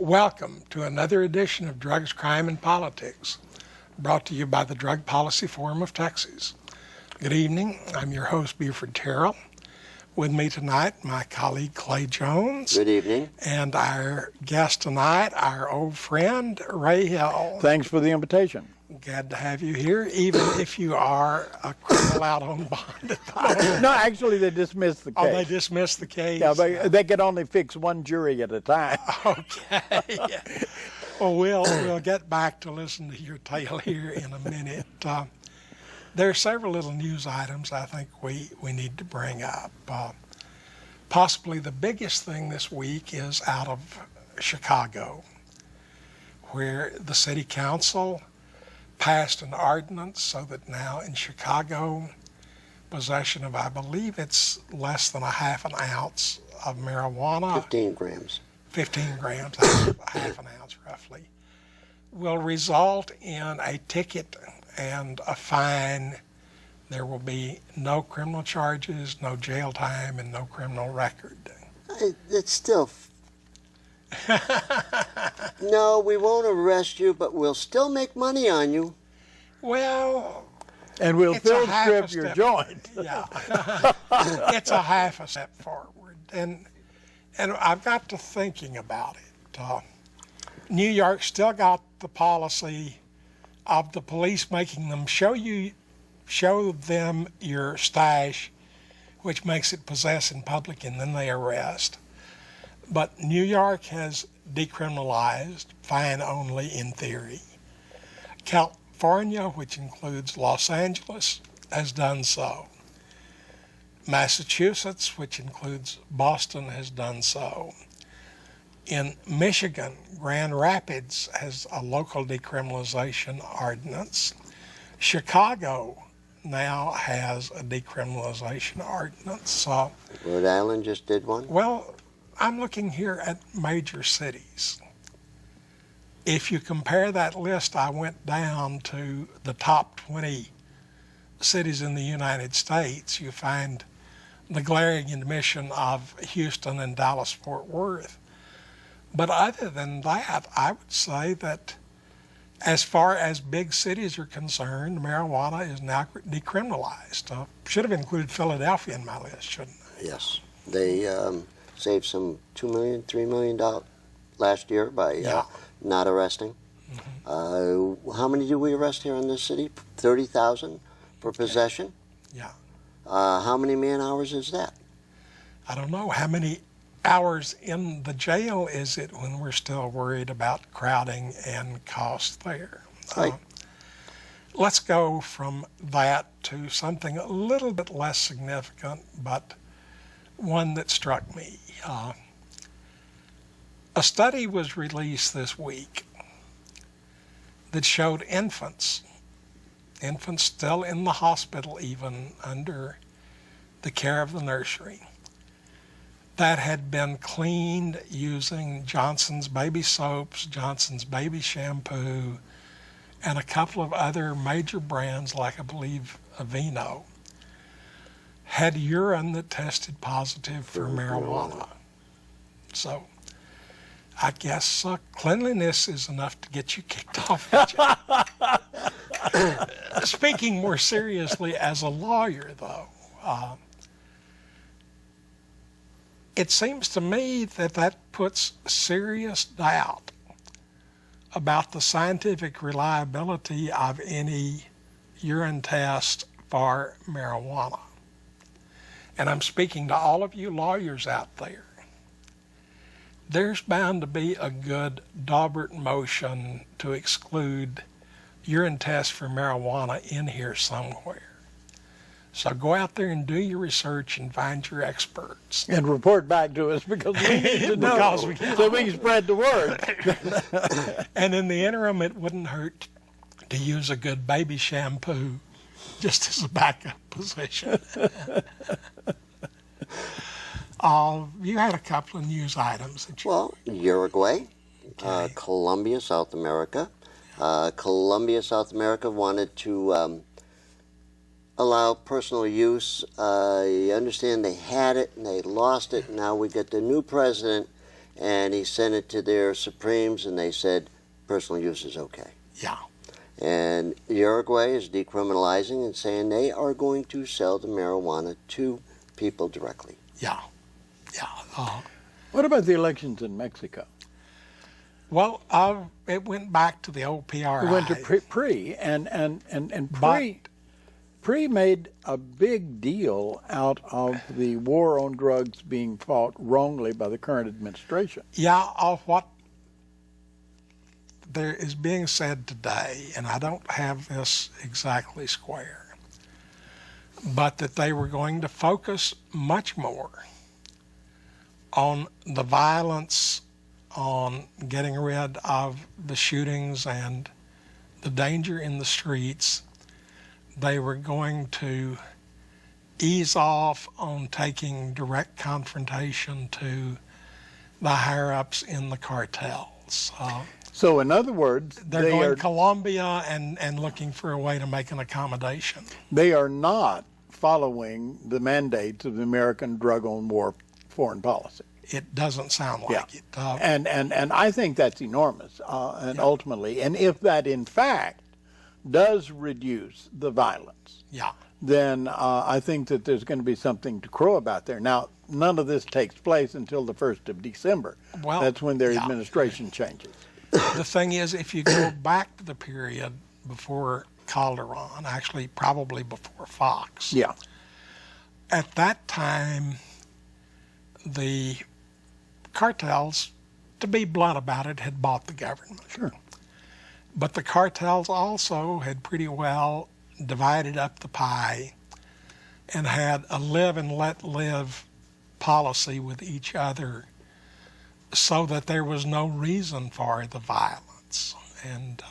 Welcome to another edition of Drugs, Crime, and Politics, brought to you by the Drug Policy Forum of Texas. Good evening. I'm your host, Buford Terrell. With me tonight, my colleague, Clay Jones. Good evening. And our guest tonight, our old friend, Ray Hill. Thanks for the invitation. Glad to have you here, even if you are a criminal out on bond. No, actually, they dismissed the case. Oh, they dismissed the case? Yeah, but they could only fix one jury at a time. Okay. Well, we'll get back to listen to your tale here in a minute. There are several little news items I think we need to bring up. Possibly the biggest thing this week is out of Chicago, where the city council passed an ordinance so that now in Chicago, possession of, I believe it's less than a half an ounce of marijuana. 15 grams. 15 grams, half an ounce roughly, will result in a ticket and a fine. There will be no criminal charges, no jail time, and no criminal record. It's still... No, we won't arrest you, but we'll still make money on you. Well, and we'll it's field strip your joint. Yeah. It's a half a step forward. And I've got to thinking about it. New York still got the policy of the police making them show them your stash, which makes it possess in public, and then they arrest. But New York has decriminalized, fine only in theory. California, which includes Los Angeles, has done so. Massachusetts, which includes Boston, has done so. In Michigan, Grand Rapids has a local decriminalization ordinance. Chicago now has a decriminalization ordinance. Rhode Island just did one? Well, I'm looking here at major cities. If you compare that list, I went down to the top 20 cities in the United States. You find the glaring admission of Houston and Dallas-Fort Worth. But other than that, I would say that as far as big cities are concerned, marijuana is now decriminalized. Should have included Philadelphia in my list, shouldn't I? Yes. They saved some $2 million, $3 million last year by not arresting. Mm-hmm. How many do we arrest here in this city? 30,000 for possession? Yeah. How many man hours is that? I don't know. How many hours in the jail is it when we're still worried about crowding and cost there? Right. Let's go from that to something a little bit less significant, but one that struck me. A study was released this week that showed infants still in the hospital, even under the care of the nursery, that had been cleaned using Johnson's baby soaps, Johnson's baby shampoo, and a couple of other major brands like, I believe, Aveeno, had urine that tested positive for marijuana. So I guess cleanliness is enough to get you kicked off the job. Speaking more seriously as a lawyer, though, it seems to me that puts serious doubt about the scientific reliability of any urine test for marijuana. And I'm speaking to all of you lawyers out there. There's bound to be a good Daubert motion to exclude urine tests for marijuana in here somewhere. So go out there and do your research and find your experts. And report back to us because we need to know so we can spread the word. And in the interim, it wouldn't hurt to use a good baby shampoo just as a backup position. You had a couple of news items. Well, Uruguay, Colombia, South America. Colombia, South America wanted to allow personal use. I understand they had it and they lost it. Now we get the new president and he sent it to their Supremes, and they said personal use is okay. Yeah. And Uruguay is decriminalizing and saying they are going to sell the marijuana to people directly. Yeah. Yeah. What about the elections in Mexico? Well, it went back to the old PRI. We went to Pre, Pre made a big deal out of the war on drugs being fought wrongly by the current administration. Yeah, of what there is being said today, and I don't have this exactly square, but that they were going to focus much more on the violence, on getting rid of the shootings and the danger in the streets. They were going to ease off on taking direct confrontation to the higher-ups in the cartels. So, in other words, They're going to Colombia and looking for a way to make an accommodation. They are not following the mandates of the American drug-on-war foreign policy. It doesn't sound like it. And I think that's enormous, ultimately. And if that, in fact, does reduce the violence, then I think that there's going to be something to crow about there. Now, none of this takes place until the 1st of December. Well, that's when their administration changes. The thing is, if you go back to the period before Calderon, actually probably before Fox, at that time, the cartels, to be blunt about it, had bought the government. Sure. But the cartels also had pretty well divided up the pie and had a live and let live policy with each other, so that there was no reason for the violence. And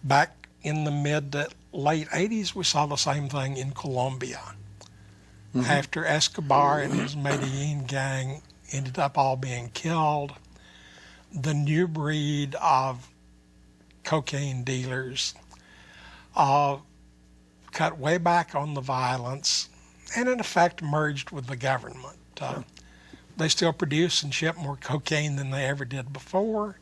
back in the mid to late 80s, we saw the same thing in Colombia. After Escobar and his Medellin gang ended up all being killed, the new breed of cocaine dealers cut way back on the violence and in effect merged with the government. They still produce and ship more cocaine than they ever did before,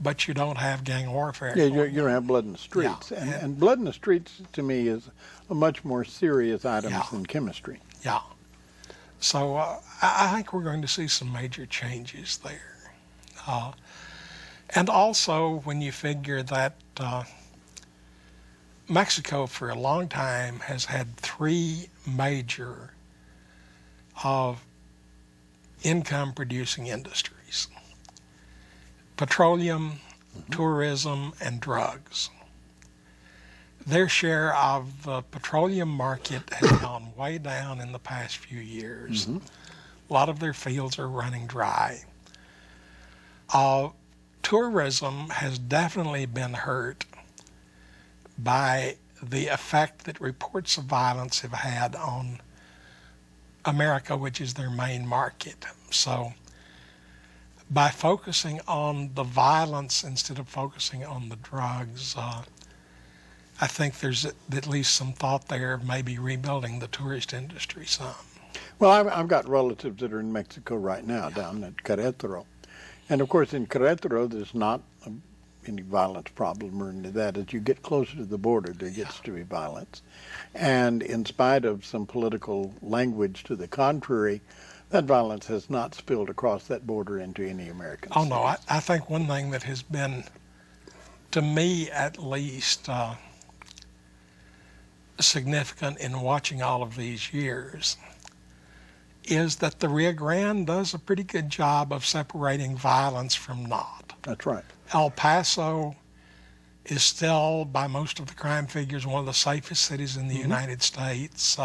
but you don't have gang warfare. Yeah, you don't have blood in the streets. And blood in the streets, to me, is a much more serious item than chemistry. Yeah. So I think we're going to see some major changes there. And also, when you figure that Mexico, for a long time, has had 3 major income-producing industries: petroleum, tourism, and drugs. Their share of the petroleum market has gone way down in the past few years. A lot of their fields are running dry. Tourism has definitely been hurt by the effect that reports of violence have had on America, which is their main market. So by focusing on the violence instead of focusing on the drugs, I think there's at least some thought there of maybe rebuilding the tourist industry some. Well, I've got relatives that are in Mexico right now, down at Querétaro. And of course, in Querétaro, there's not any violence problem or any of that. As you get closer to the border, there gets to be violence. And in spite of some political language to the contrary, that violence has not spilled across that border into any American cities. No, I think one thing that has been, to me at least, significant in watching all of these years is that the Rio Grande does a pretty good job of separating violence from not. That's right. El Paso is still, by most of the crime figures, one of the safest cities in the United States.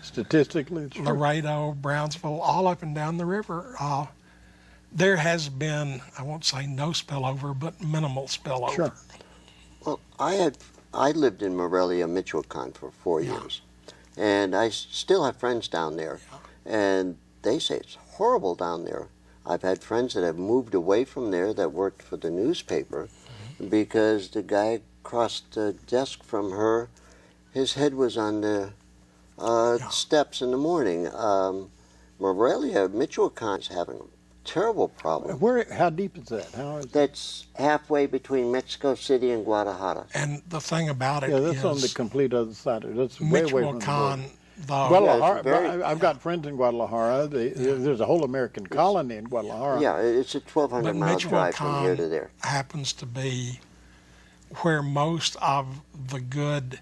Statistically, it's true. Laredo, Brownsville, all up and down the river. There has been, I won't say no spillover, but minimal spillover. Sure. Well, I lived in Morelia, Michoacan for 4 years, and I still have friends down there, and they say it's horrible down there. I've had friends that have moved away from there that worked for the newspaper because the guy across the desk from her, his head was on the steps in the morning. Morelia, Michoacan is having a terrible problem. How deep is that? How is That's halfway between Mexico City and Guadalajara. And the thing about it Yeah, that's is on the complete other side. That's way away from the Michoacan, border. though, Guadalajara. very- I've got friends in Guadalajara. There's a whole American colony in Guadalajara. Yeah, it's a 1,200 but mile drive from here to Michoacan there. happens to be where most of the good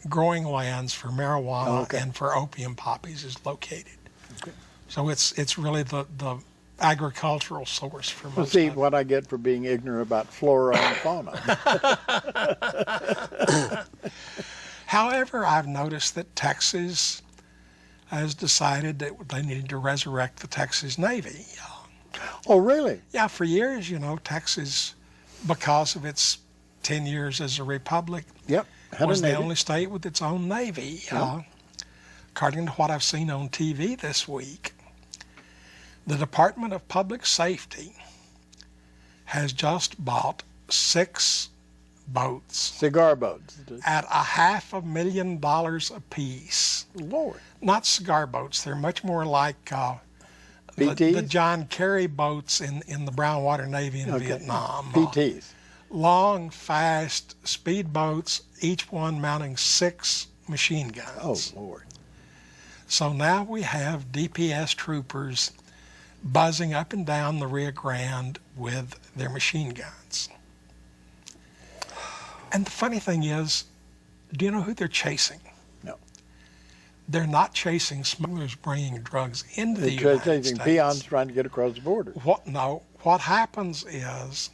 growing lands for marijuana Oh, okay. and for opium poppies is located. Okay. So it's really the agricultural source for Well, most see of it. what I get for being ignorant about flora and fauna. However, I've noticed that Texas has decided that they needed to resurrect the Texas Navy. Oh, really? Yeah, for years, Texas, because of its 10 years as a republic, Yep. Had was a the navy. only state with its own Navy. Yeah. According to what I've seen on TV this week, the Department of Public Safety has just bought 6 boats Cigar boats. at $500,000 apiece. Lord. Not cigar boats. They're much more like the PTs? John Kerry boats in the Brown Water Navy in Okay. Vietnam. PTs. Long, fast speed boats, each one mounting 6 machine Oh, guns. Lord. So now we have DPS troopers buzzing up and down the Rio Grande with their machine guns. And the funny thing is, do you know who they're chasing? No. They're not chasing smugglers bringing drugs into the They're United chasing States. peons trying to get across the border. What happens is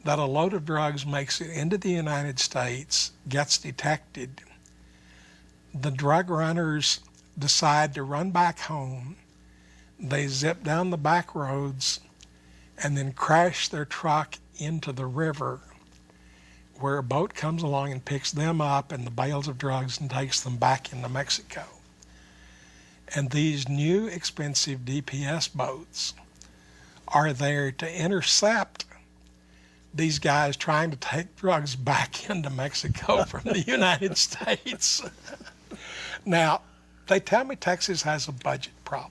that a load of drugs makes it into the United States, gets detected. The drug runners decide to run back home. They zip down the back roads and then crash their truck into the river, where a boat comes along and picks them up and the bales of drugs and takes them back into Mexico. And these new expensive DPS boats are there to intercept these guys trying to take drugs back into Mexico from the United States. Now, they tell me Texas has a budget problem.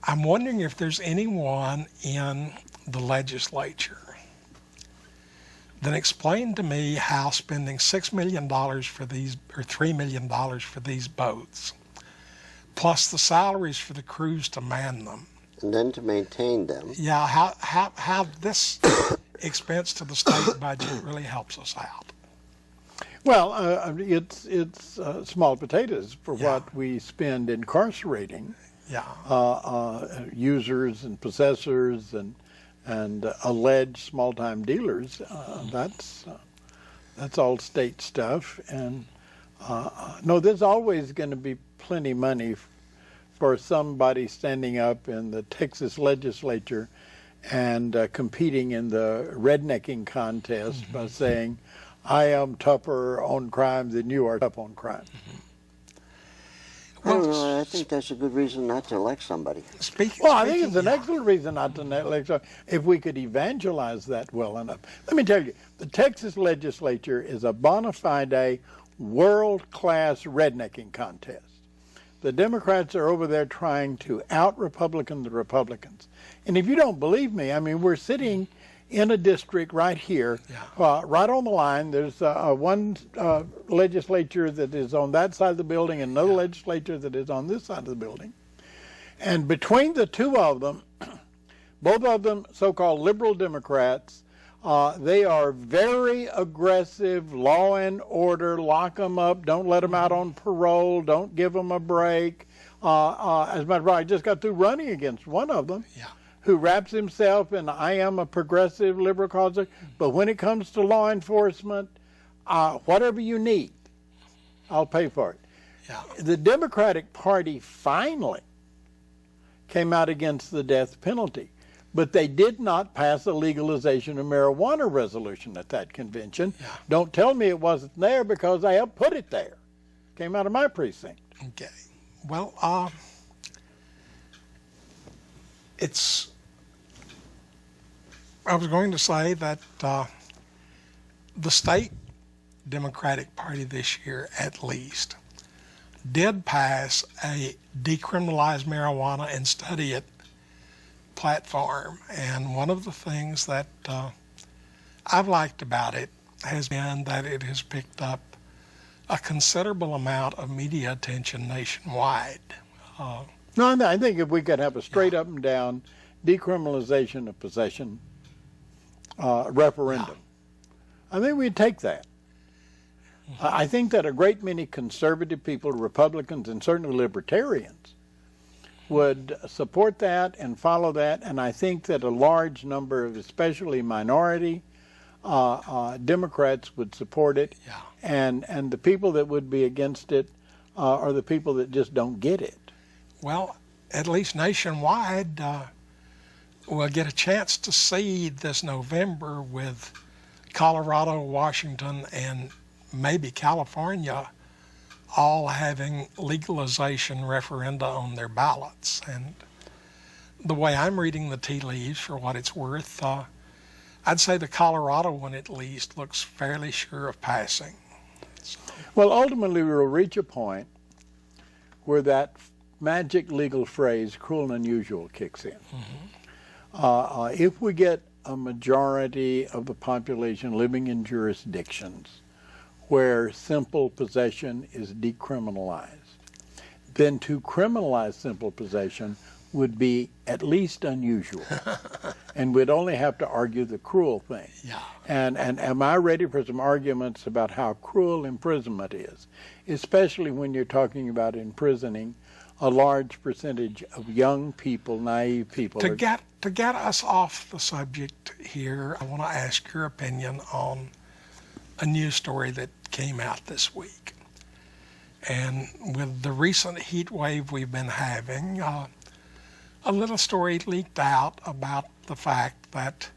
I'm wondering if there's anyone in the legislature that explained to me how spending $6 million for these, or $3 million for these boats, plus the salaries for the crews to man them, And then to maintain them. yeah, how this expense to the state budget really helps us out. Well, it's small potatoes for Yeah. what we spend incarcerating Yeah. users and possessors and alleged small-time dealers. That's all state stuff. And no, there's always going to be plenty money for somebody standing up in the Texas legislature and competing in the rednecking contest by saying, I am tougher on crime than you are tough on crime. I don't know, I think that's a good reason not to elect somebody. Well, I think it's an excellent reason not to elect somebody if we could evangelize that well enough. Let me tell you, the Texas legislature is a bona fide world-class rednecking contest. The Democrats are over there trying to out-Republican the Republicans. And if you don't believe me, I mean, we're sitting in a district right here, right on the line. There's one legislature that is on that side of the building and another legislature that is on this side of the building. And between the two of them, both of them so-called liberal Democrats, they are very aggressive, law and order, lock them up, don't let them out on parole, don't give them a break. As a matter of fact, I just got through running against one of them. Yeah. Who wraps himself in, I am a progressive liberal causer, but when it comes to law enforcement, whatever you need, I'll pay for it. Yeah. The Democratic Party finally came out against the death penalty, but they did not pass a legalization of marijuana resolution at that convention. Yeah. Don't tell me it wasn't there because I helped put it there. Came out of my precinct. Okay. Well, I was going to say that the state Democratic Party this year, at least, did pass a decriminalize marijuana and study it platform, and one of the things that I've liked about it has been that it has picked up a considerable amount of media attention nationwide. No, I think if we could have a straight up and down decriminalization of possession referendum, I think we'd take that. I think that a great many conservative people, Republicans, and certainly libertarians would support that and follow that, and I think that a large number of, especially minority Democrats, would support it, and the people that would be against it are the people that just don't get it. Well, at least nationwide, we'll get a chance to see this November with Colorado, Washington, and maybe California all having legalization referenda on their ballots. And the way I'm reading the tea leaves, for what it's worth, I'd say the Colorado one at least looks fairly sure of passing. So. Well, ultimately we'll reach a point where that magic legal phrase, cruel and unusual, kicks in. If we get a majority of the population living in jurisdictions where simple possession is decriminalized, then to criminalize simple possession would be at least unusual. And we'd only have to argue the cruel thing. And am I ready for some arguments about how cruel imprisonment is, especially when you're talking about imprisoning a large percentage of young people, naive people. To get us off the subject here, I want to ask your opinion on a news story that came out this week. And with the recent heat wave we've been having, a little story leaked out about the fact that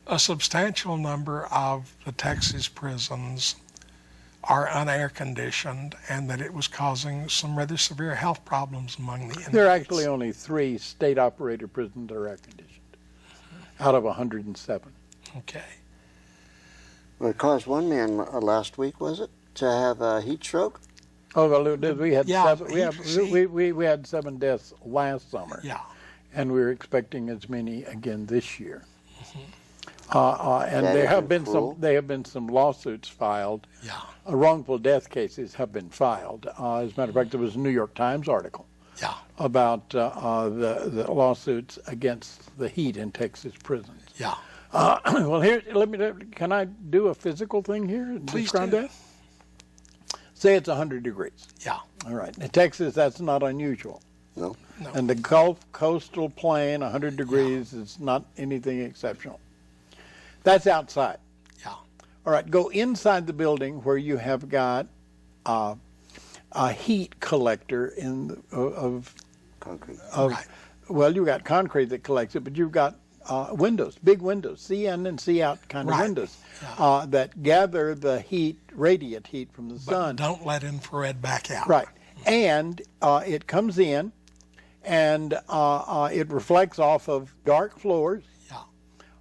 a substantial number of the Texas prisons are unair conditioned, and that it was causing some rather severe health problems among the inmates. There are actually only 3 state-operated prisons that are air-conditioned out of 107. Okay. Well, it caused one man last week, was it, to have a heat stroke? Oh, well, we had seven. he- We had 7 deaths last summer. Yeah. And we're expecting as many again this year. And That there have isn't been cruel. some lawsuits filed. Yeah. Wrongful death cases have been filed. As a matter of fact, there was a New York Times article Yeah. about the lawsuits against the heat in Texas prisons. Yeah. Well, here, can I do a physical thing here and Please describe do. that? Say it's 100 degrees. Yeah. All right. In Texas, that's not unusual. No. No. And the Gulf coastal plain, 100 degrees is not anything exceptional. That's outside. Yeah. All right, go inside the building where you have got a heat collector of Concrete. Right. well, you got concrete that collects it, but you've got windows, big windows, see in and see out kind of Right. windows that gather the heat, radiant heat from the But sun. don't let infrared back out. Right. And it comes in and it reflects off of dark floors. Yeah.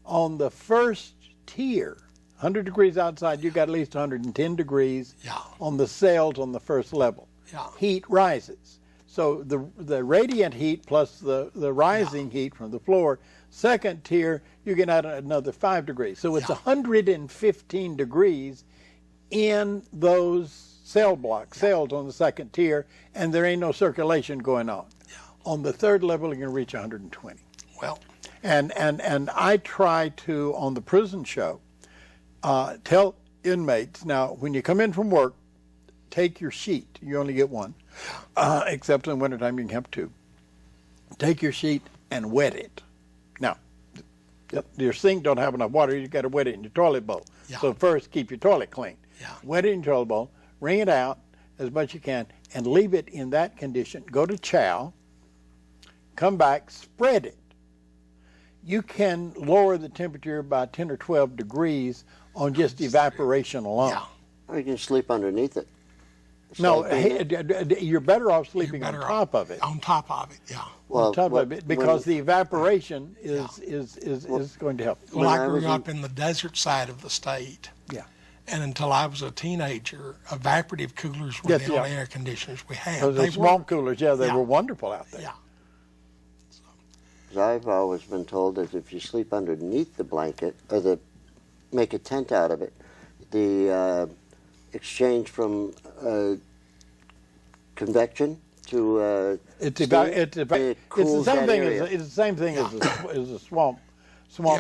On the first tier, 100 degrees outside, you got at least 110 degrees Yeah. on the cells on the first level. Yeah. Heat rises. So the radiant heat plus the rising heat from the floor, second tier, you get out another 5 degrees. So it's 115 degrees in those cells on the second tier, and there ain't no circulation going on. On the third level, you can reach 120. Well, And I try to, on the prison show, tell inmates, now, when you come in from work, take your sheet. You only get one, except in the wintertime, you can have 2. Take your sheet and wet it. Now, your sink don't have enough water, you got to wet it in your toilet bowl. Yeah. So first, keep your toilet clean. Yeah. Wet it in your toilet bowl, wring it out as much as you can, and leave it in that condition. Go to chow, come back, spread it. You can lower the temperature by 10 or 12 degrees on just evaporation alone. yeah. Or you can sleep underneath it. No, Sleep in it. you're better off sleeping on Better top of it. On top of it, yeah. Well, On top what- of it, because when- the evaporation is going to help. Well, When I I was grew up in- in the desert side of the state. Yeah. And until I was a teenager, evaporative coolers were Yes, the yeah. only air conditioners we had. Those They are small were- coolers, they Yeah. were wonderful out there. Yeah. Because I've always been told that if you sleep underneath the blanket, or make a tent out of it, the exchange from convection to It's steam, the it cools that area. It's the same thing as a swamp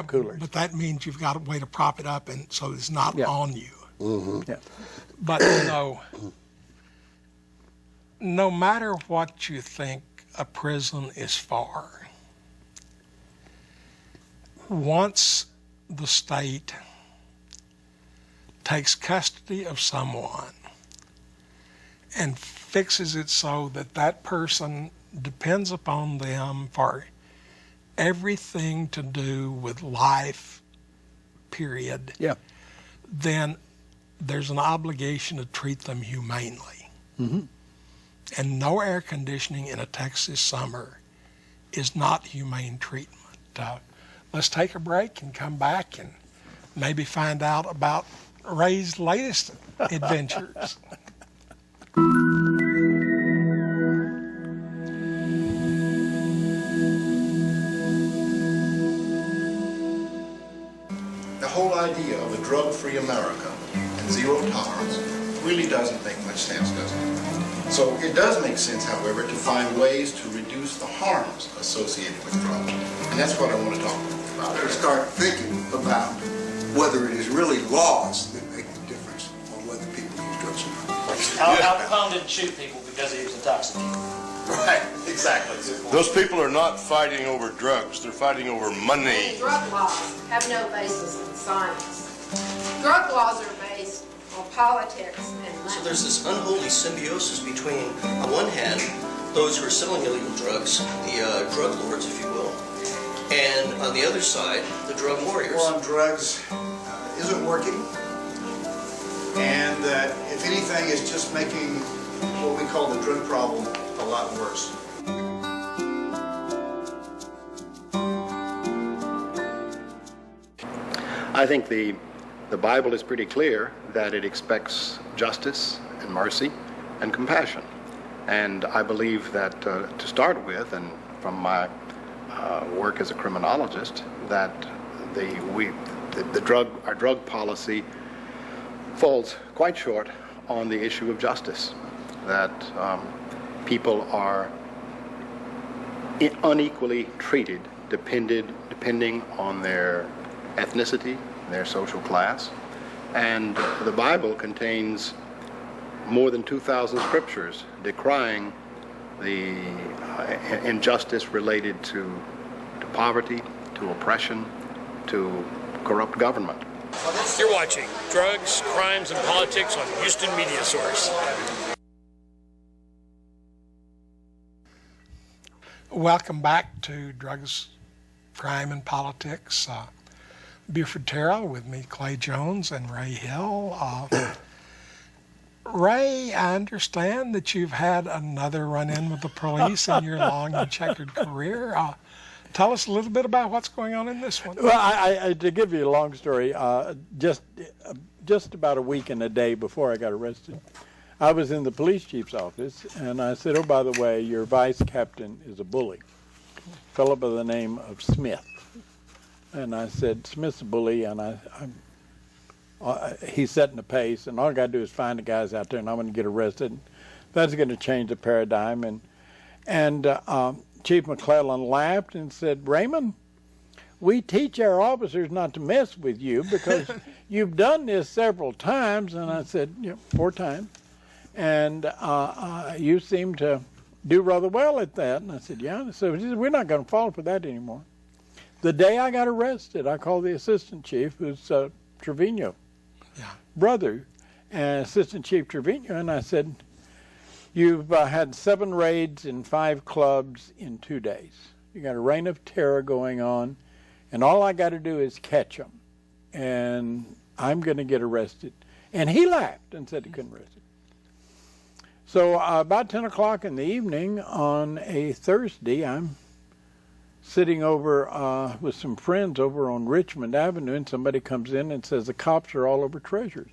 cooler. But that means you've got a way to prop it up and so it's not on you. Mm-hmm. Yeah. But no matter what you think a prison is for, once the state takes custody of someone and fixes it so that that person depends upon them for everything to do with life, period, Yeah. then there's an obligation to treat them humanely. Mm-hmm. And no air conditioning in a Texas summer is not humane treatment. Let's take a break and come back and maybe find out about Ray's latest adventures. The whole idea of a drug-free America and zero tolerance really doesn't make much sense, does it? So it does make sense, however, to find ways to reduce the harms associated with drugs. And that's what I want to talk about. To start thinking about whether it is really laws that make the difference on whether people use drugs or not. Al Capone didn't shoot people because he was intoxicated. Right, exactly. Those people are not fighting over drugs, they're fighting over money. Drug laws have no basis in science. Drug laws are based on politics and money. So there's this unholy symbiosis between, on one hand, those who are selling illegal drugs, the drug lords, if you will, and on the other side, the drug warriors. War on drugs isn't working, and that, if anything, is just making what we call the drug problem a lot worse. I think the Bible is pretty clear that it expects justice and mercy and compassion. And I believe that to start with, and from my work as a criminologist, that our drug policy falls quite short on the issue of justice. That people are unequally treated depending on their ethnicity, their social class. And the Bible contains more than 2,000 scriptures decrying the injustice related to poverty, to oppression, to corrupt government. You're watching Drugs, Crimes, and Politics on Houston Media Source. Welcome back to Drugs, Crime, and Politics. Buford Terrell with me, Clay Jones and Ray Hill. Ray, I understand that you've had another run-in with the police in your long and checkered career. Tell us a little bit about what's going on in this one. Well, I to give you a long story, just about a week and a day before I got arrested, I was in the police chief's office, and I said, "Oh, by the way, your vice captain is a bully, a fellow by the name of Smith." And I said, "Smith's a bully, and he's setting the pace, and all I got to do is find the guys out there, and I'm going to get arrested. That's going to change the paradigm." And Chief McClellan laughed and said, "Raymond, we teach our officers not to mess with you because you've done this several times." And I said, "Yeah, 4 times. And you seem to do rather well at that." And I said, "Yeah." So he said, "We're not going to fall for that anymore." The day I got arrested, I called the assistant chief, who's Trevino, brother, and Assistant Chief Trevino, and I said, "You've had 7 raids in 5 clubs in 2 days. You got a reign of terror going on, and all I got to do is catch them, and I'm going to get arrested." And he laughed and said he couldn't arrest him. So about 10 o'clock in the evening on a Thursday, I'm sitting over with some friends over on Richmond Avenue, and somebody comes in and says the cops are all over Treasures.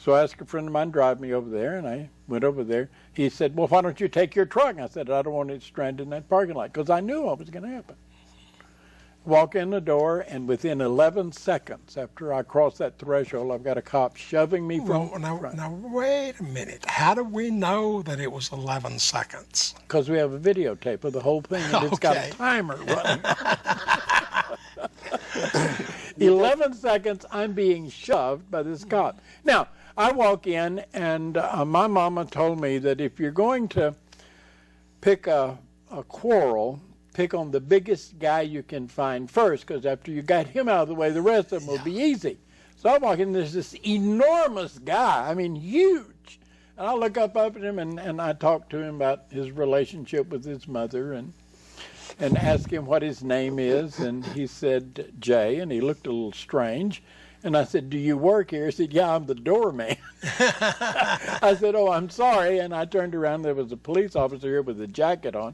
So I asked a friend of mine to drive me over there, and I went over there. He said, well, why don't you take your truck? And I said, I don't want it stranded in that parking lot, because I knew what was going to happen. Walk in the door, and within 11 seconds after I crossed that threshold, I've got a cop shoving me from front. Now, wait a minute. How do we know that it was 11 seconds? Because we have a videotape of the whole thing, and it's got a timer running. 11 seconds, I'm being shoved by this cop. Now, I walk in, and my mama told me that if you're going to pick a quarrel, pick on the biggest guy you can find first, because after you got him out of the way, the rest of them will be easy. So I walk in, there's this enormous guy, I mean huge. And I look up at him, and I talk to him about his relationship with his mother, and ask him what his name is, and he said Jay, and he looked a little strange. And I said, do you work here? He said, yeah, I'm the doorman. I said, oh, I'm sorry. And I turned around, there was a police officer here with a jacket on,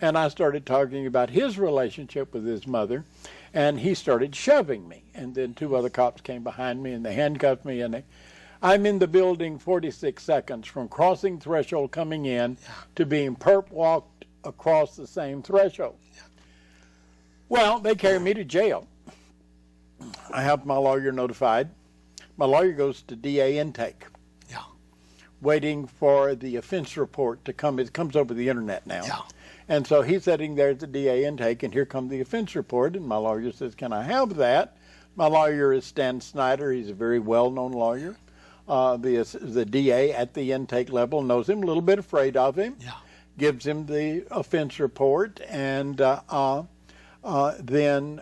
and I started talking about his relationship with his mother, and he started shoving me. And then 2 other cops came behind me, and they handcuffed me, and I'm in the building 46 seconds from crossing threshold coming in to being perp walked across the same threshold. Well, they carry me to jail. I have my lawyer notified. My lawyer goes to DA intake. Yeah. Waiting for the offense report to come. It comes over the internet now. Yeah. And so he's sitting there at the DA intake, and here comes the offense report, and my lawyer says, can I have that? My lawyer is Stan Snyder. He's a very well-known lawyer. The DA at the intake level knows him, a little bit afraid of him. Yeah. Gives him the offense report, and then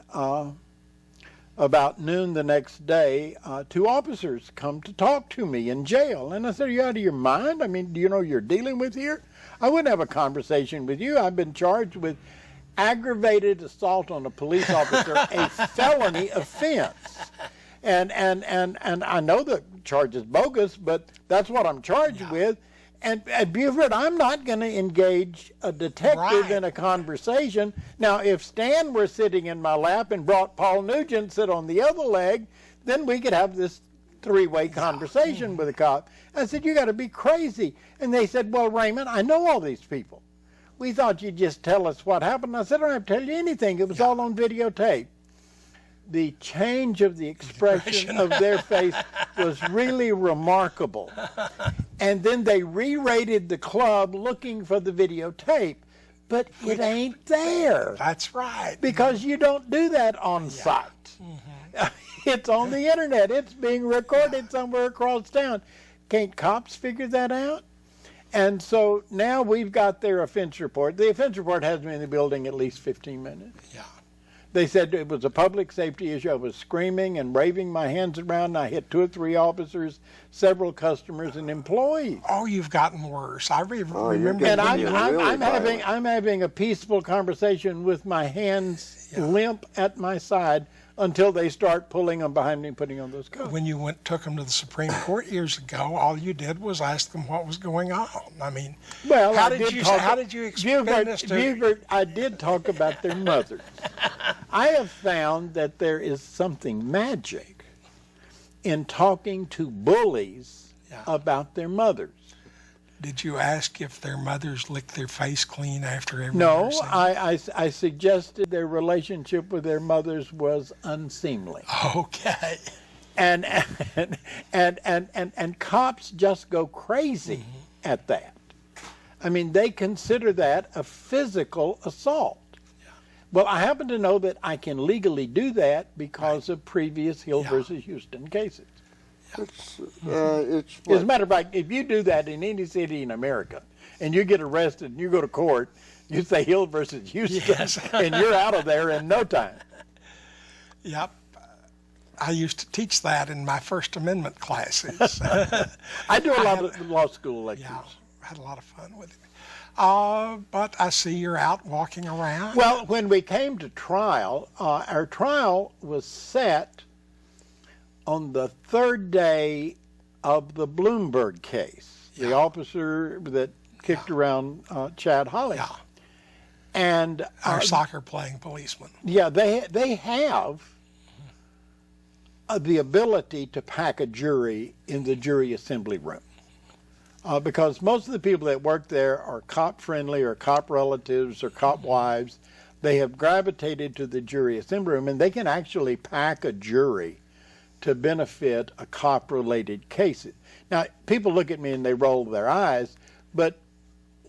about noon the next day, 2 officers come to talk to me in jail. And I said, are you out of your mind? I mean, do you know who you're dealing with here? I wouldn't have a conversation with you. I've been charged with aggravated assault on a police officer, a felony offense. And I know the charge is bogus, but that's what I'm charged with. And at Buford, I'm not going to engage a detective in a conversation. Now, if Stan were sitting in my lap and brought Paul Nugent sit on the other leg, then we could have this 3-way conversation with a cop. I said, you got to be crazy. And they said, well, Raymond, I know all these people. We thought you'd just tell us what happened. I said, I don't have to tell you anything. It was all on videotape. The change of the expression of their face was really remarkable. And then they re-rated the club looking for the videotape, but it ain't there. That's right. Because you don't do that on site. Mm-hmm. It's on the internet. It's being recorded somewhere across town. Can't cops figure that out? And so now we've got their offense report. The offense report has me in the building at least 15 minutes. Yeah. They said it was a public safety issue. I was screaming and waving my hands around. I hit 2 or 3 officers, several customers, and employees. Oh, you've gotten worse. I remember. And I'm having a peaceful conversation with my hands limp at my side until they start pulling them behind me and putting on those coats. When you took them to the Supreme Court years ago, all you did was ask them what was going on. I mean, well, how did you explain this to Buford, I did talk about their mothers. I have found that there is something magic in talking to bullies about their mothers. Did you ask if their mothers licked their face clean after every No, I suggested their relationship with their mothers was unseemly. Okay. And cops just go crazy at that. I mean, they consider that a physical assault. Yeah. Well, I happen to know that I can legally do that because of previous Hill versus Houston cases. As a matter of fact, if you do that in any city in America and you get arrested and you go to court, you say Hill versus Houston, and you're out of there in no time. Yep. I used to teach that in my First Amendment classes. I do a lot of law school lectures. Yeah, I had a lot of fun with it. But I see you're out walking around. Well, when we came to trial, our trial was set on the 3rd day of the Bloomberg case, the officer that kicked around Chad Hollis. Yeah. And our soccer playing policeman. Yeah, they have the ability to pack a jury in the jury assembly room. Because most of the people that work there are cop friendly or cop relatives or cop wives. They have gravitated to the jury assembly room, and they can actually pack a jury to benefit a cop related case. Now, people look at me and they roll their eyes, but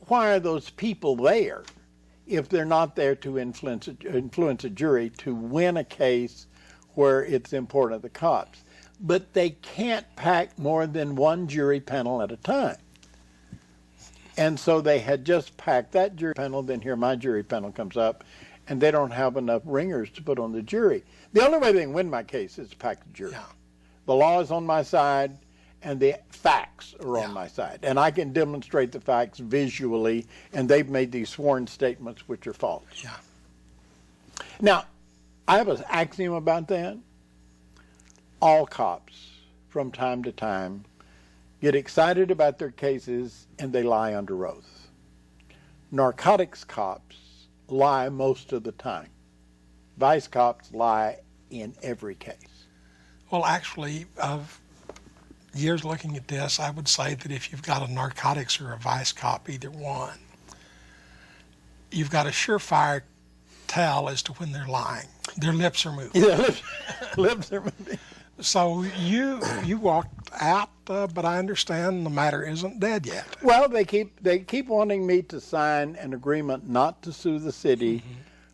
why are those people there if they're not there to influence a jury to win a case where it's important to the cops? But they can't pack more than one jury panel at a time. And so they had just packed that jury panel, then here my jury panel comes up, and they don't have enough ringers to put on the jury. The only way they can win my case is to pack the jury. Yeah. The law is on my side, and the facts are on my side. And I can demonstrate the facts visually, and they've made these sworn statements which are false. Yeah. Now, I have an axiom about that. All cops, from time to time, get excited about their cases and they lie under oath. Narcotics cops lie most of the time. Vice cops lie in every case. Well, actually, of years looking at this, I would say that if you've got a narcotics or a vice cop, either one, you've got a surefire tell as to when they're lying. Their lips are moving. Yeah, lips are moving. So you walked out, but I understand the matter isn't dead yet. Well, they keep wanting me to sign an agreement not to sue the city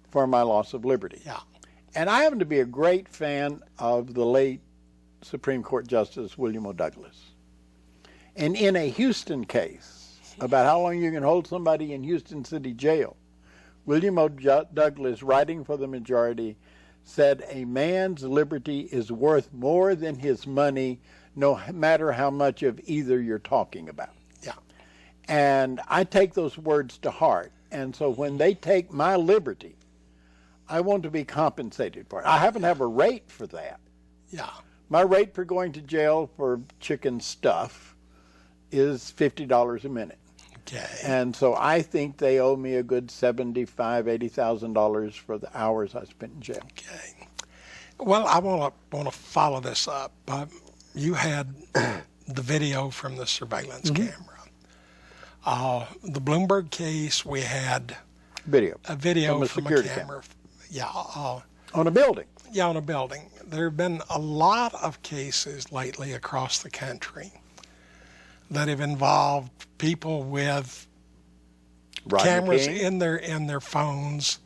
for my loss of liberty. Yeah. And I happen to be a great fan of the late Supreme Court Justice William O. Douglas. And in a Houston case about how long you can hold somebody in Houston City Jail, William O. Douglas, writing for the majority, said a man's liberty is worth more than his money, no matter how much of either you're talking about. Yeah. And I take those words to heart. And so when they take my liberty, I want to be compensated for it. I happen to have a rate for that. Yeah. My rate for going to jail for chicken stuff is $50 a minute. Okay. And so I think they owe me a good $75,000, $80,000 for the hours I spent in jail. Okay. Well, I want to follow this up. You had the video from the surveillance camera. The Bloomberg case, we had a video from a camera. Yeah. On a building. Yeah, on a building. There have been a lot of cases lately across the country that have involved people with cameras in their phones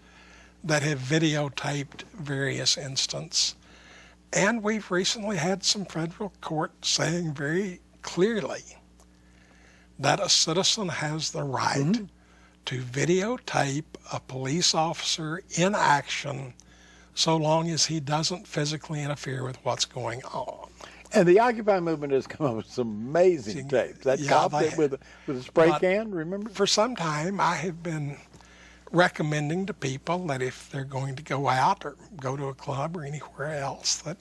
that have videotaped various instances. And we've recently had some federal court saying very clearly that a citizen has the right to videotape a police officer in action so long as he doesn't physically interfere with what's going on. And the Occupy movement has come up with some amazing tapes. That cop with a spray can, remember? For some time, I have been recommending to people that if they're going to go out or go to a club or anywhere else, that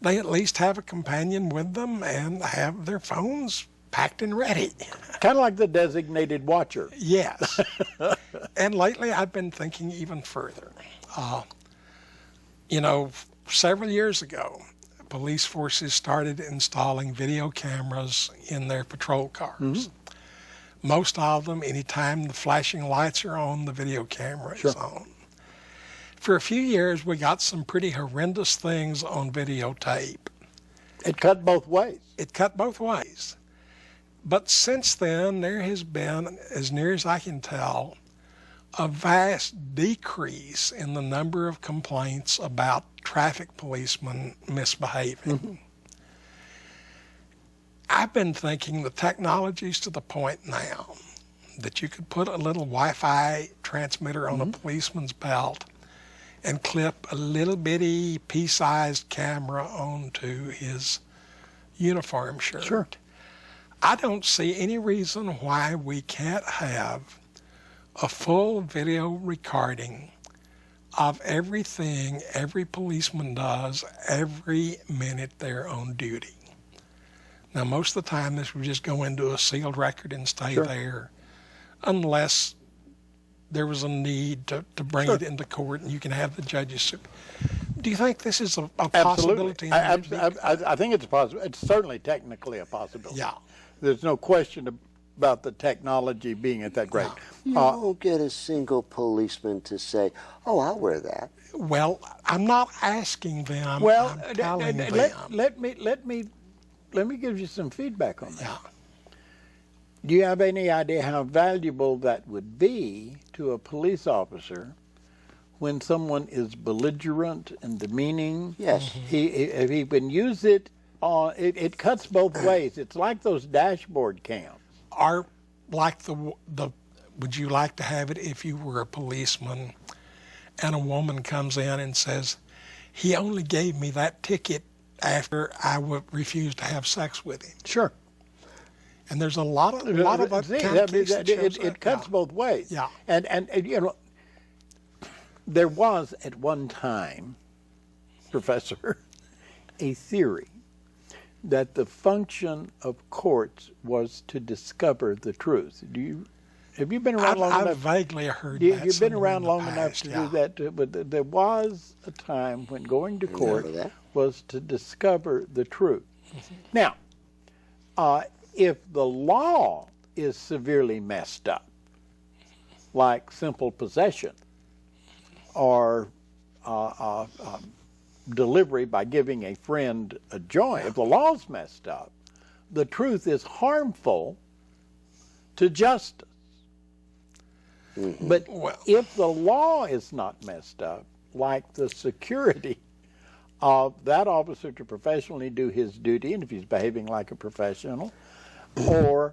they at least have a companion with them and have their phones packed and ready. Kind of like the designated watcher. Yes. And lately I've been thinking even further. Several years ago, police forces started installing video cameras in their patrol cars. Most of them, anytime the flashing lights are on, the video camera is on. For a few years, we got some pretty horrendous things on videotape. It cut both ways. But since then, there has been, as near as I can tell, a vast decrease in the number of complaints about traffic policemen misbehaving. I've been thinking the technology's to the point now that you could put a little Wi-Fi transmitter on a policeman's belt and clip a little bitty pea-sized camera onto his uniform shirt. Sure. I don't see any reason why we can't have a full video recording of everything every policeman does every minute they're on duty. Now, most of the time, this would just go into a sealed record and stay there, unless there was a need to bring it into court, and you can have the judges Do you think this is a Absolutely. possibility? I think it's possible. It's certainly technically a possibility. Yeah. There's no question about the technology being at that great. You won't get a single policeman to say, "Oh, I'll wear that." Well, I'm not asking them. Well, I'm telling them. let me give you some feedback on that. Yeah. Do you have any idea how valuable that would be to a police officer when someone is belligerent and demeaning? Yes. If he can use it on, it cuts both ways. It's like those dashboard cams. Are like the would you like to have it if you were a policeman and a woman comes in and says, he only gave me that ticket after I refused to have sex with him? Sure. And there's a lot of other kind of cases that shows it cuts both ways. Yeah. And you know, there was at one time, Professor, a theory that the function of courts was to discover the truth. Have you been around long enough? I've vaguely heard that. You've been around long past, enough to do that. But there was a time when going to court was to discover the truth. Now, if the law is severely messed up, like simple possession or delivery by giving a friend a joint, if the law's messed up, the truth is harmful to justice. But if the law is not messed up, like the security of that officer to professionally do his duty, and if he's behaving like a professional, or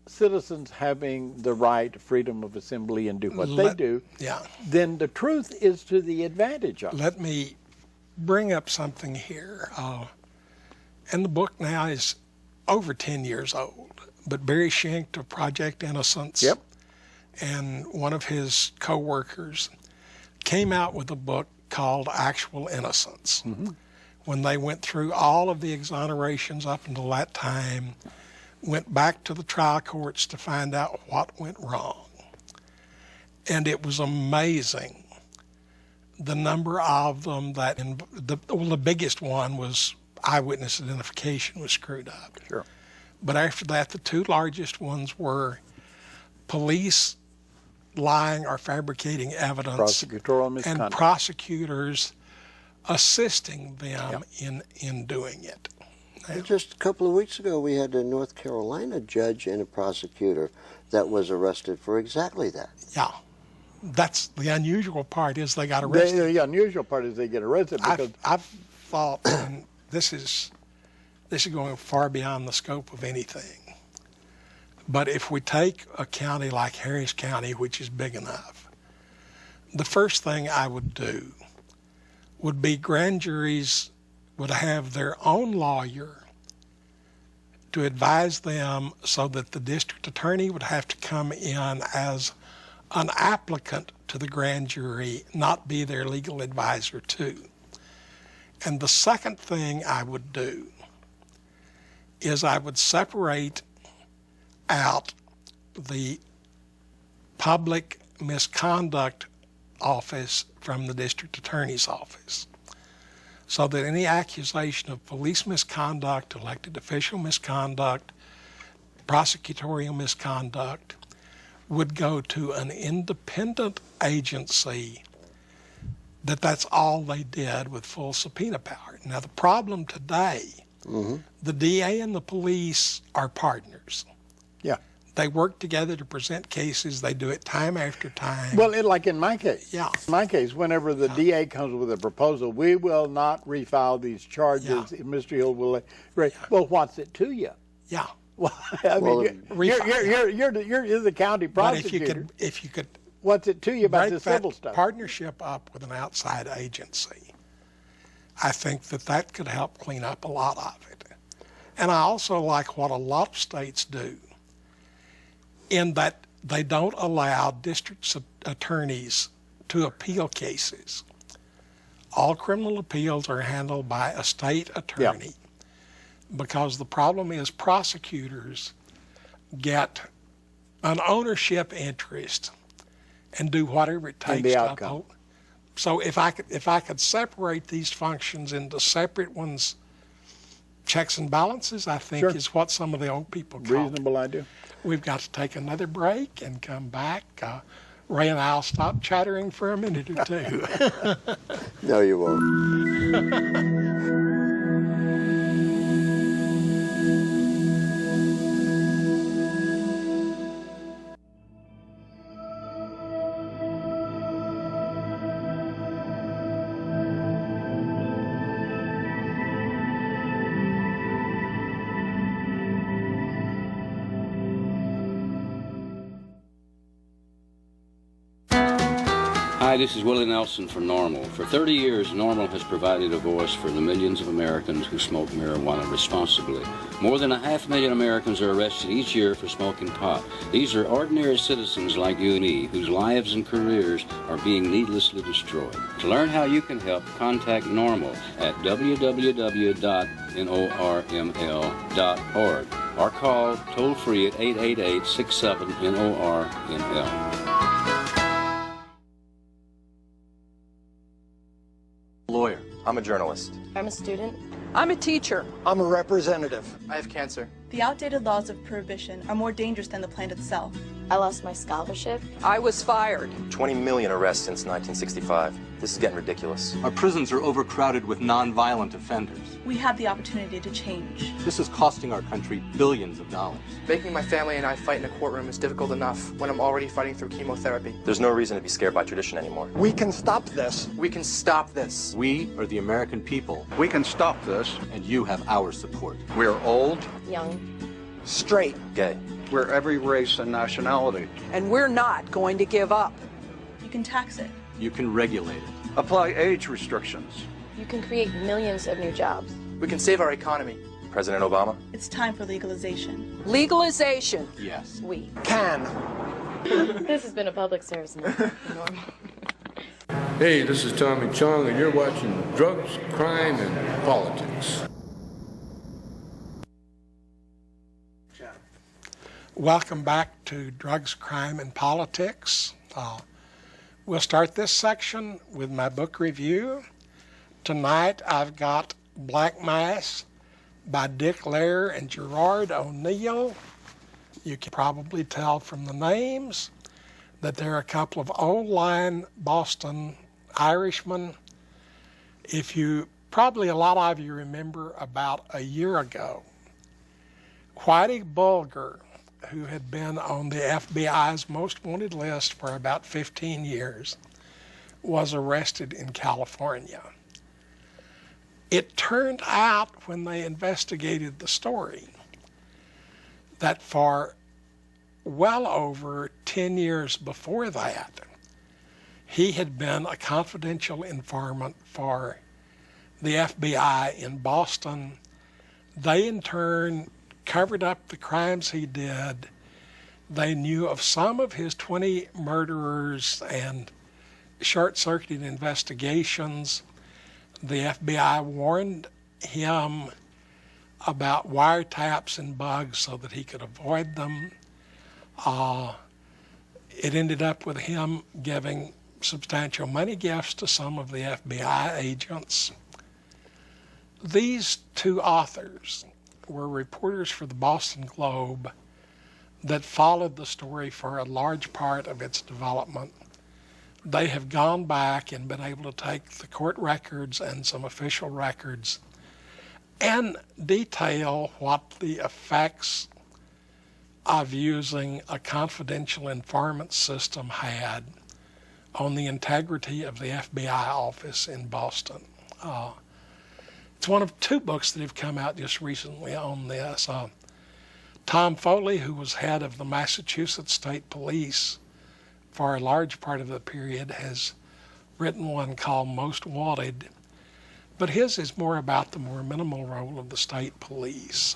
citizens having the right, freedom of assembly and do what they do, then the truth is to the advantage of it. Let me bring up something here. And the book now is over 10 years old, but Barry Schenck of Project Innocence and one of his co-workers came out with a book called Actual Innocence. When they went through all of the exonerations up until that time, went back to the trial courts to find out what went wrong. And it was amazing the number of them that, the biggest one was eyewitness identification was screwed up. Sure. But after that, the two largest ones were police lying or fabricating evidence, prosecutorial misconduct, and prosecutors assisting them in doing it. Now, just a couple of weeks ago, we had a North Carolina judge and a prosecutor that was arrested for exactly that. Yeah. That's the unusual part is they got arrested. The unusual part is they get arrested because I've thought, and this is going far beyond the scope of anything. But if we take a county like Harris County, which is big enough, the first thing I would do would be grand juries would have their own lawyer to advise them so that the district attorney would have to come in as an applicant to the grand jury, not be their legal advisor too. And the second thing I would do is I would separate out the public misconduct office from the district attorney's office, so that any accusation of police misconduct, elected official misconduct, prosecutorial misconduct would go to an independent agency that's all they did with full subpoena power. Now the problem today, the DA and the police are partners. Yeah. They work together to present cases. They do it time after time. Well, like in my case. Yeah. In my case, whenever the DA comes with a proposal, we will not refile these charges. Mr. Hill will. Well, what's it to you? Yeah. Well, I mean, you're the county prosecutor. But if you could, what's it to you about the civil stuff? Partnership up with an outside agency, I think that could help clean up a lot of it. And I also like what a lot of states do, in that they don't allow district attorneys to appeal cases. All criminal appeals are handled by a state attorney, because the problem is prosecutors get an ownership interest and do whatever it takes to uphold. So if I could separate these functions into separate ones, checks and balances, I think Sure. is what some of the old people call it. Reasonable idea. We've got to take another break and come back. Ray and I'll stop chattering for a minute or two. No, you won't. Hi, this is Willie Nelson for NORML. For 30 years, NORML has provided a voice for the millions of Americans who smoke marijuana responsibly. More than 500,000 Americans are arrested each year for smoking pot. These are ordinary citizens like you and me, whose lives and careers are being needlessly destroyed. To learn how you can help, contact NORML at www.norml.org or call toll-free at 888-67-NORML. Lawyer. I'm a journalist. I'm a student. I'm a teacher. I'm a representative. I have cancer. The outdated laws of prohibition are more dangerous than the plant itself. I lost my scholarship. I was fired. 20 million arrests since 1965. This is getting ridiculous. Our prisons are overcrowded with non-violent offenders. We have the opportunity to change. This is costing our country billions of dollars. Making my family and I fight in a courtroom is difficult enough when I'm already fighting through chemotherapy. There's no reason to be scared by tradition anymore. We can stop this. We can stop this. We are the American people. We can stop this. And you have our support. We're old, Young. Straight. Gay. we're every race and nationality. And we're not going to give up. You can tax it. You can regulate it. Apply age restrictions. You can create millions of new jobs. We can save our economy. President Obama? It's time for legalization. Legalization. Yes. We can. This has been a public service announcement. Hey, this is Tommy Chong, and you're watching Drugs, Crime, and Politics. Welcome back to Drugs, Crime, and Politics. We'll start this section with my book review. Tonight I've got Black Mass by Dick Lair and Gerard O'Neill. You can probably tell from the names that they're a couple of old-line Boston Irishmen. Probably a lot of you remember about a year ago, Whitey Bulger, who had been on the FBI's most wanted list for about 15 years, was arrested in California. It turned out when they investigated the story that for well over 10 years before that, he had been a confidential informant for the FBI in Boston. They in turn covered up the crimes he did. They knew of some of his 20 murderers and short-circuited investigations. The FBI warned him about wiretaps and bugs so that he could avoid them. It ended up with him giving substantial money gifts to some of the FBI agents. These two authors were reporters for the Boston Globe that followed the story for a large part of its development. They have gone back and been able to take the court records and some official records and detail what the effects of using a confidential informant system had on the integrity of the FBI office in Boston. It's one of two books that have come out just recently on this. Tom Foley, who was head of the Massachusetts State Police for a large part of the period, has written one called Most Wanted, but his is more about the more minimal role of the state police.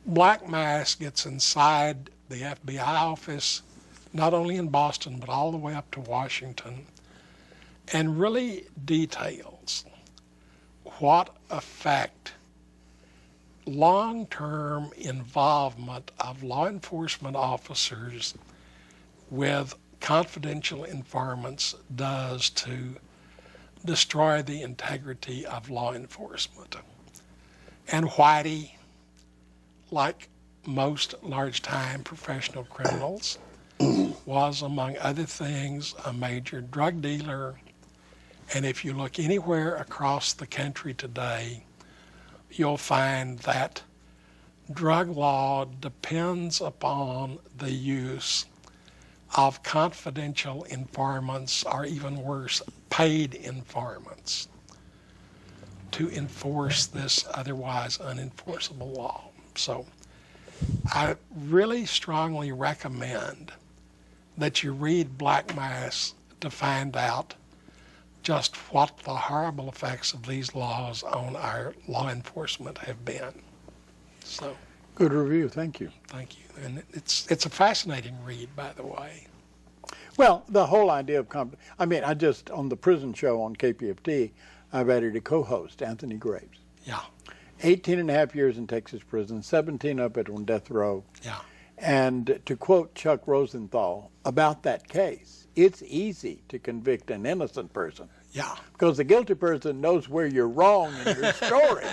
Black Mass gets inside the FBI office, not only in Boston, but all the way up to Washington, and really details what effect long-term involvement of law enforcement officers with confidential informants does to destroy the integrity of law enforcement. And Whitey, like most large-time professional criminals, was, among other things, a major drug dealer. And if you look anywhere across the country today, you'll find that drug law depends upon the use of confidential informants, or even worse, paid informants, to enforce this otherwise unenforceable law. So I really strongly recommend that you read Black Mass to find out just what the horrible effects of these laws on our law enforcement have been. So, good review, thank you. Thank you. And it's a fascinating read, by the way. Well, the whole idea of I just, on the prison show on KPFT, I've added a co-host, Anthony Graves. Yeah. 18 and a half years in Texas prison, 17 of it on death row. Yeah. And to quote Chuck Rosenthal about that case, it's easy to convict an innocent person. Yeah. Because the guilty person knows where you're wrong in your story.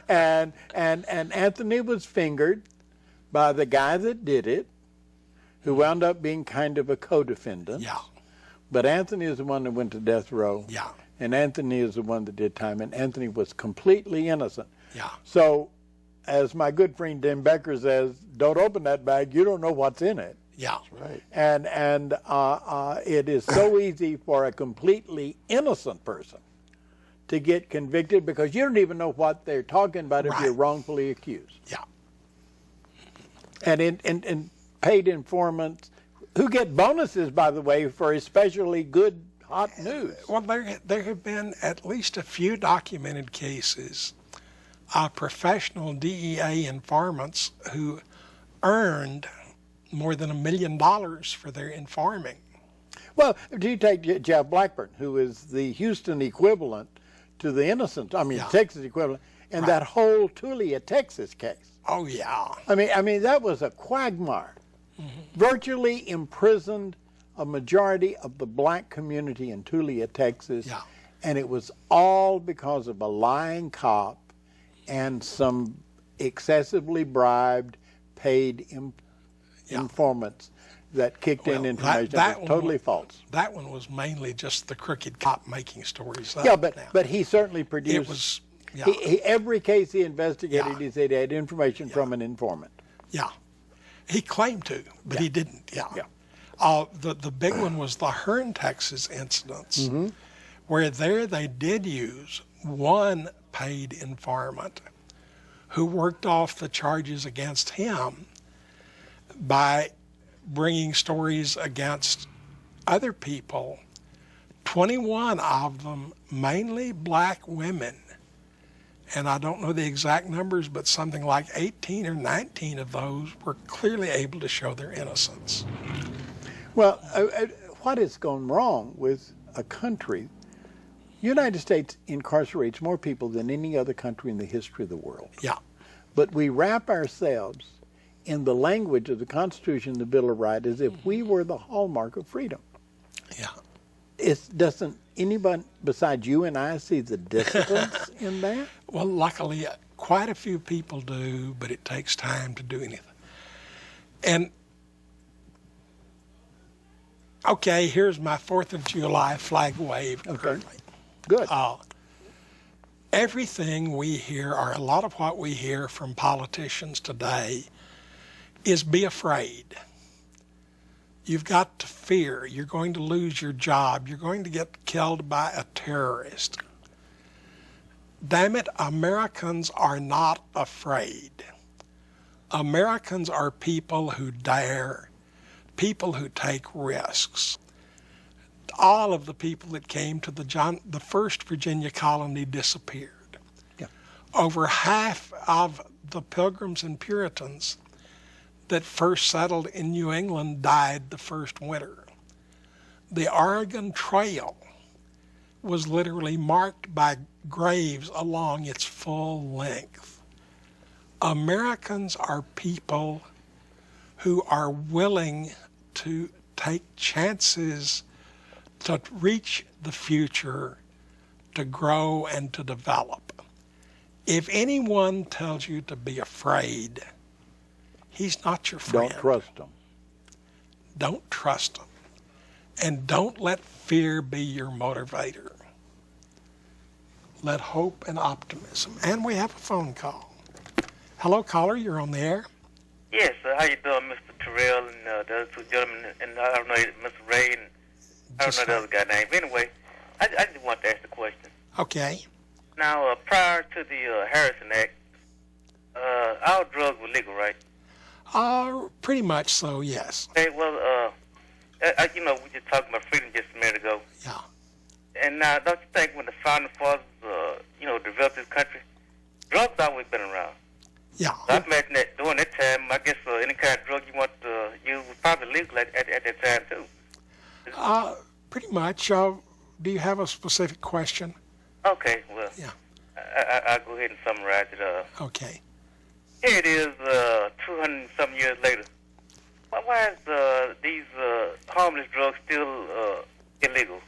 And Anthony was fingered by the guy that did it, who wound up being kind of a co-defendant. Yeah. But Anthony is the one that went to death row. Yeah. And Anthony is the one that did time, and Anthony was completely innocent. Yeah. So, as my good friend Tim Becker says, don't open that bag, you don't know what's in it. Yeah. Right. And it is so easy for a completely innocent person to get convicted because you don't even know what they're talking about if you're wrongfully accused. Yeah. And paid informants, who get bonuses, by the way, for especially good, hot news. Well, there have been at least a few documented cases of professional DEA informants who earned more than $1 million for their informing. Well, do you take Jeff Blackburn, who is the Houston equivalent to the Texas equivalent, and that whole Tulia, Texas case? Oh, yeah. I mean, that was a quagmire. Mm-hmm. Virtually imprisoned a majority of the black community in Tulia, Texas, and it was all because of a lying cop and some excessively bribed paid informants that kicked in information that was totally false. That one was mainly just the crooked cop making stories up. Yeah, but he certainly produced. It was, every case he investigated, he said he had information from an informant. Yeah, he claimed to, but he didn't. Yeah. The big one was the Hearn, Texas incidents, where they did use one paid informant who worked off the charges against him by bringing stories against other people, 21 of them, mainly black women. And I don't know the exact numbers, but something like 18 or 19 of those were clearly able to show their innocence. Well, what has gone wrong with a country? United States incarcerates more people than any other country in the history of the world. Yeah. But we wrap ourselves in the language of the Constitution and the Bill of Rights as if we were the hallmark of freedom. Yeah. Doesn't anyone besides you and I see the dissidence in that? Well, luckily, quite a few people do, but it takes time to do anything. And, okay, here's my 4th of July flag wave. Okay, good. Everything we hear, or a lot of what we hear from politicians today, is be afraid. You've got to fear. You're going to lose your job. You're going to get killed by a terrorist. Damn it, Americans are not afraid. Americans are people who dare, people who take risks. All of the people that came to the first Virginia colony disappeared. Yeah. Over half of the Pilgrims and Puritans that first settled in New England died the first winter. The Oregon Trail was literally marked by graves along its full length. Americans are people who are willing to take chances to reach the future, to grow and to develop. If anyone tells you to be afraid, he's not your friend. Don't trust them. Don't trust them. And don't let fear be your motivator. Let hope and optimism. And we have a phone call. Hello, caller, you're on the air. Yes, how you doing, Mr. Terrell and the other two gentlemen, and I don't know, Mr. Ray, and I don't know the other guy's name. Anyway, I just want to ask the question. Okay. Now, prior to the Harrison Act, all drugs were legal, right? Pretty much so, yes. Okay, well, you know, we just talking about freedom just a minute ago. Yeah. And now, don't you think when the founding fathers, you know, developed this country, drugs always been around? Yeah. So I imagine that during that time, I guess any kind of drug you want to use was probably legal at that time, too. Pretty much. Do you have a specific question? Okay, well, yeah. I'll go ahead and summarize it. Okay. Here it is, 200-some years later. Why is these harmless drugs still illegal?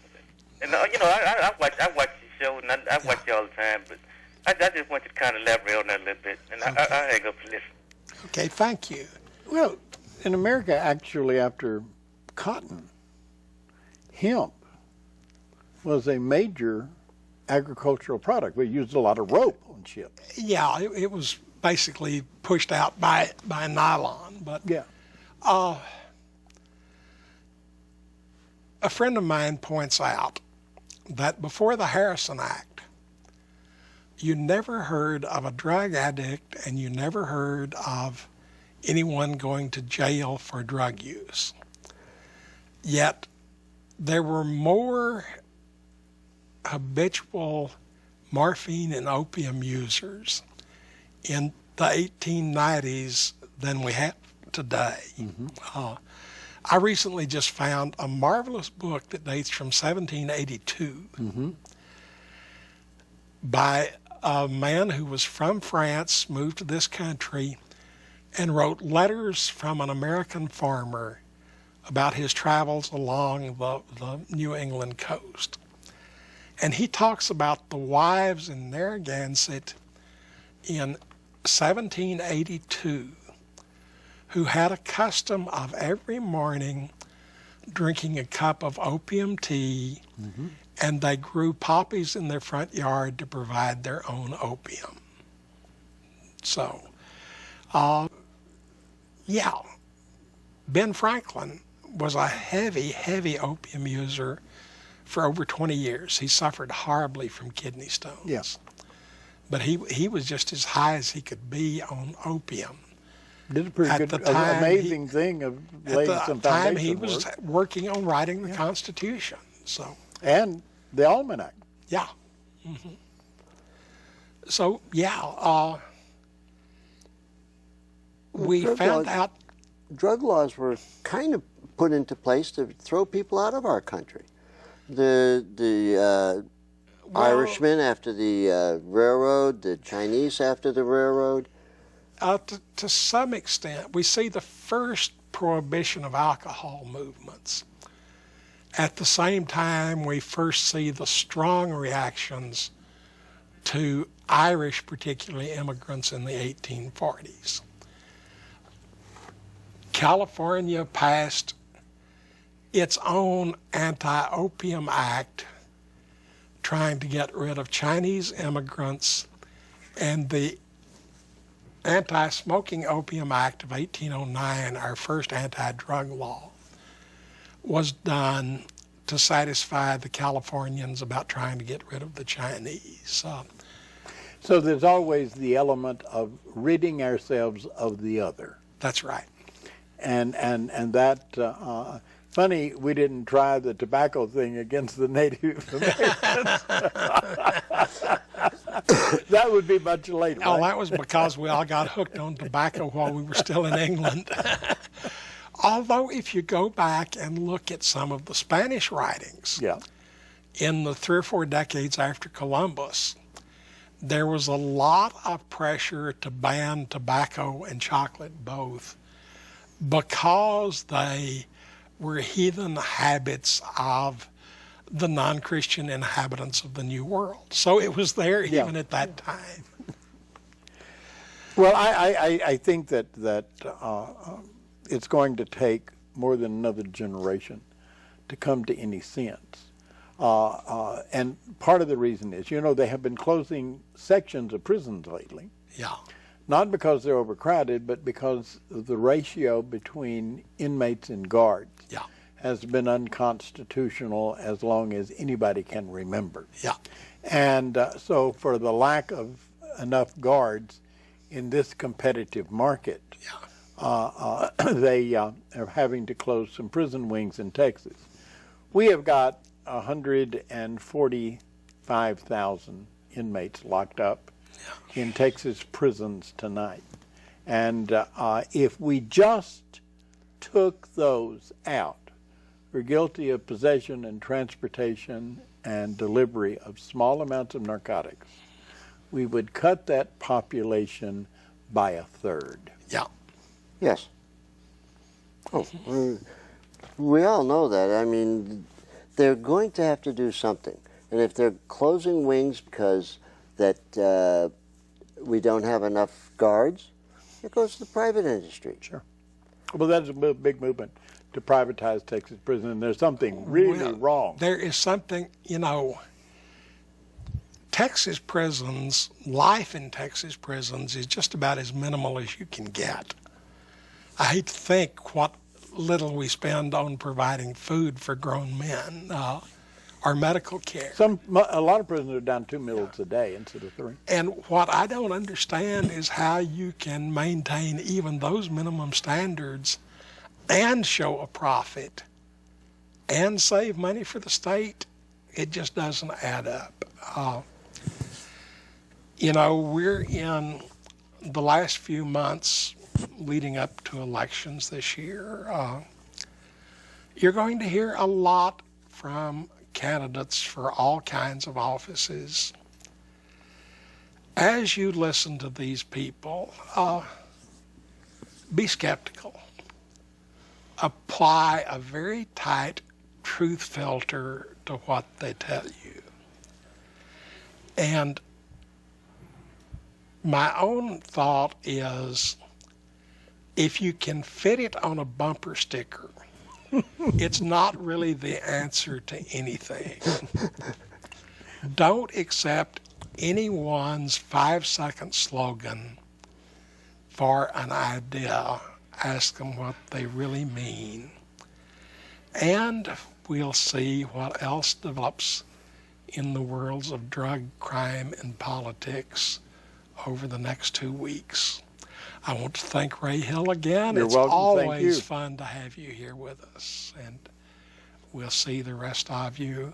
And you know, I watch your show, and I watch you all the time, but I just want you to kind of elaborate on that a little bit, and okay. I hang up to listen. Okay, thank you. Well, in America, actually, after cotton, hemp was a major agricultural product. We used a lot of rope on ships. Yeah, it was basically pushed out by nylon. But yeah, a friend of mine points out that before the Harrison Act, you never heard of a drug addict and you never heard of anyone going to jail for drug use. Yet there were more habitual morphine and opium users in the 1890s than we have today. Mm-hmm. I recently just found a marvelous book that dates from 1782 mm-hmm. by a man who was from France, moved to this country, and wrote letters from an American farmer about his travels along the New England coast. And he talks about the wives in Narragansett in 1782 who had a custom of every morning drinking a cup of opium tea, mm-hmm. and they grew poppies in their front yard to provide their own opium. So, yeah, Ben Franklin was a heavy opium user for over 20 years. He suffered horribly from kidney stones. Yes. But he was just as high as he could be on opium. Did a pretty good, amazing thing of laying some foundation. At the time he was working on writing the Constitution. So. And the Almanac. Yeah. Mm-hmm. So, yeah, we found out. Drug laws were kind of put into place to throw people out of our country. The Irishmen after the railroad, the Chinese after the railroad. To some extent, we see the first prohibition of alcohol movements. At the same time, we first see the strong reactions to Irish, particularly immigrants in the 1840s. California passed its own anti-opium act trying to get rid of Chinese immigrants, and the Anti-Smoking Opium Act of 1809, our first anti-drug law, was done to satisfy the Californians about trying to get rid of the Chinese. So there's always the element of ridding ourselves of the other. That's right. And that, funny, we didn't try the tobacco thing against the Native Americans. That would be much later. Oh, right? that was because we all got hooked on tobacco while we were still in England. Although if you go back and look at some of the Spanish writings, in the 3 or 4 decades after Columbus, there was a lot of pressure to ban tobacco and chocolate both because they were heathen habits of the non-Christian inhabitants of the New World. So it was there even at that time. Well, I think that it's going to take more than another generation to come to any sense. And part of the reason is, they have been closing sections of prisons lately. Yeah. Not because they're overcrowded, but because the ratio between inmates and guards has been unconstitutional as long as anybody can remember. Yeah. And so for the lack of enough guards in this competitive market, they are having to close some prison wings in Texas. We have got 145,000 inmates locked up in Texas prisons tonight. And if we just took those out, we're guilty of possession and transportation and delivery of small amounts of narcotics, we would cut that population by a third. Yeah. Yes. Oh, we all know that. I mean, they're going to have to do something. And if they're closing wings because that we don't have enough guards, it goes to the private industry. Sure. Well, that's a big movement to privatize Texas prison, and there's something really wrong. There is something, Texas prisons, life in Texas prisons is just about as minimal as you can get. I hate to think what little we spend on providing food for grown men, or medical care. A lot of prisons are down 2 meals a day instead of 3. And what I don't understand is how you can maintain even those minimum standards and show a profit and save money for the state. It just doesn't add up. We're in the last few months leading up to elections this year. You're going to hear a lot from candidates for all kinds of offices. As you listen to these people, be skeptical. Apply a very tight truth filter to what they tell you. And my own thought is, if you can fit it on a bumper sticker, it's not really the answer to anything. Don't accept anyone's 5-second slogan for an idea. Ask them what they really mean. And we'll see what else develops in the worlds of drug, crime, and politics over the next 2 weeks. I want to thank Ray Hill again. You're it's welcome. always fun to have you here with us. And we'll see the rest of you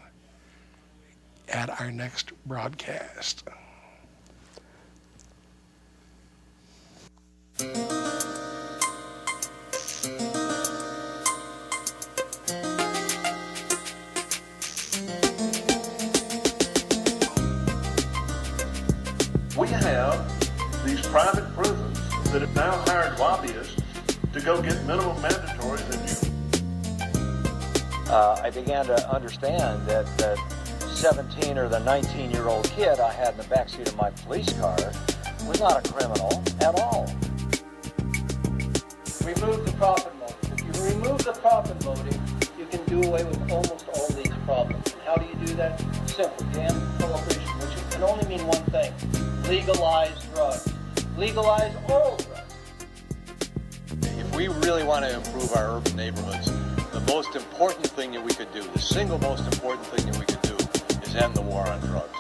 at our next broadcast. We have these private prisons that have now hired lobbyists to go get minimum mandatories and I began to understand that the 17 or the 19-year-old kid I had in the backseat of my police car was not a criminal at all. Remove the profit motive. If you remove the profit motive, you can do away with almost all these problems. And how do you do that? Simple. You end prohibition, which can only mean one thing. Legalize drugs. Legalize all drugs. If we really want to improve our urban neighborhoods, the most important thing that we could do, the single most important thing that we could do, is end the war on drugs.